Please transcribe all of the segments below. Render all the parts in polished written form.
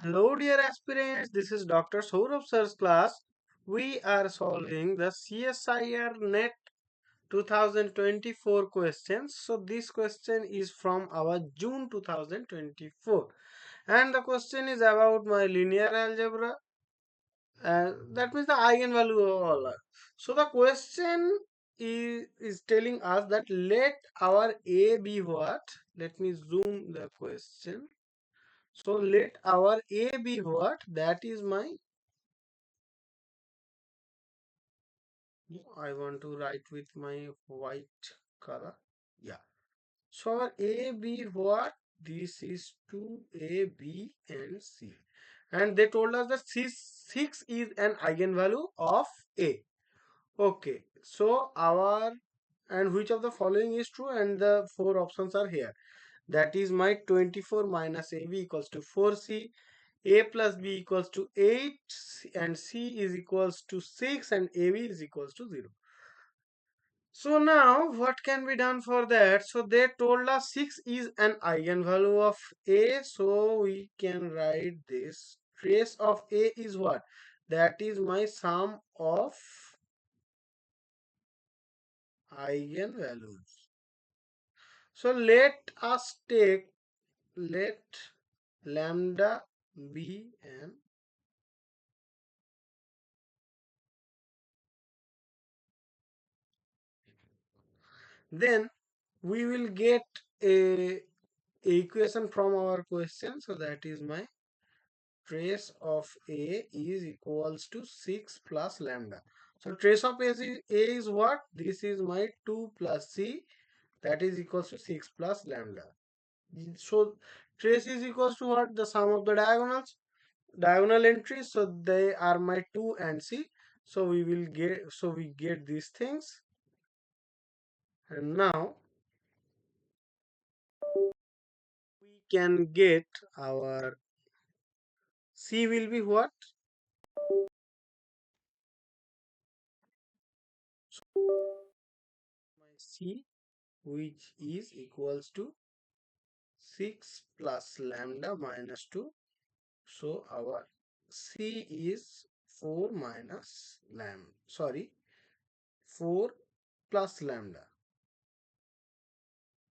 Hello, dear aspirants. This is Dr. Sourav Sir's class. We are solving the CSIR NET 2024 questions. So, this question is from our June 2024, and the question is about my linear algebra. That means the eigenvalue of all. So, the question is telling us that let our A be what? Let me zoom the question. So let our A be what? That is my, I want to write with my white color. Yeah. So our A, B what? This is 2A, B and C. And they told us that 6 is an eigenvalue of A. Okay. So our, and which of the following is true? And the four options are here. That is my 24 minus AB equals to 4C. A plus B equals to 8 and C is equals to 6 and AB is equals to 0. So now what can be done for that? So they told us 6 is an eigenvalue of A. So we can write this. Trace of A is what? That is my sum of eigenvalues. So let us take, let lambda be an, then we will get a equation from our question. So that is my trace of A is equals to 6 plus lambda. So trace of A is what? This is my 2 plus C, that is equals to 6 plus lambda. So trace is equals to what? The sum of the diagonals, diagonal entries. So they are my 2 and C. So we get these things. And now we can get our C will be what? My C, which is equals to 6 plus lambda minus 2. So our C is 4 minus lambda. Sorry, 4 plus lambda.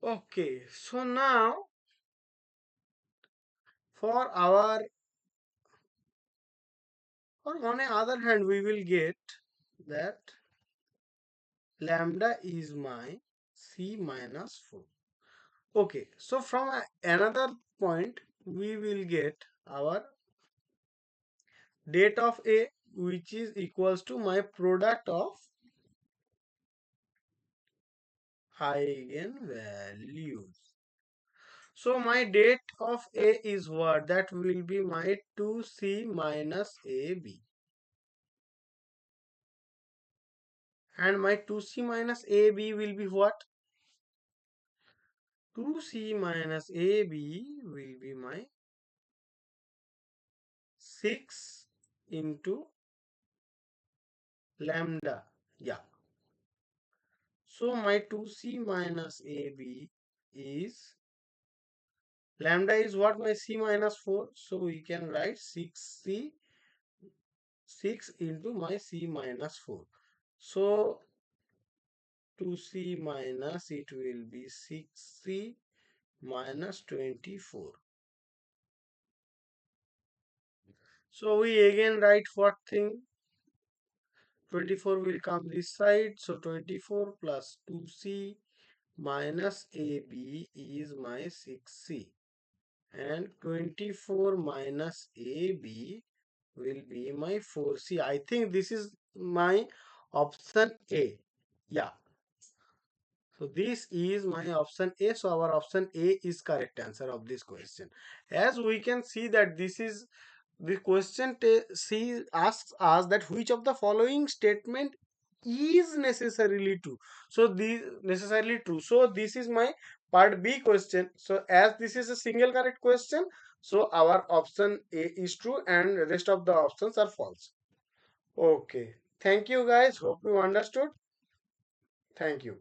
Okay, so now for our, or on the other hand, we will get that lambda is my C minus 4. Okay, so from another point, we will get our date of A, which is equals to my product of eigenvalues. So my date of A is what? That will be my 2C minus AB. And my 2C minus AB will be what? 2C minus AB will be my 6 into lambda. Yeah. So my 2C minus AB is, lambda is what? My C minus 4. So we can write 6C, 6 into my C minus 4. So 2C minus, it will be 6C minus 24. So we again write what thing? 24 will come this side. So 24 plus 2C minus AB is my 6C. And 24 minus AB will be my 4C. I think this is my option A. Yeah. So this is my option A. So our option A is correct answer of this question. As we can see that this is the question C asks us that which of the following statement is necessarily true. So this necessarily true. So this is my part B question. So as this is a single correct question, so our option A is true and rest of the options are false. Okay. Thank you guys. Hope you understood. Thank you.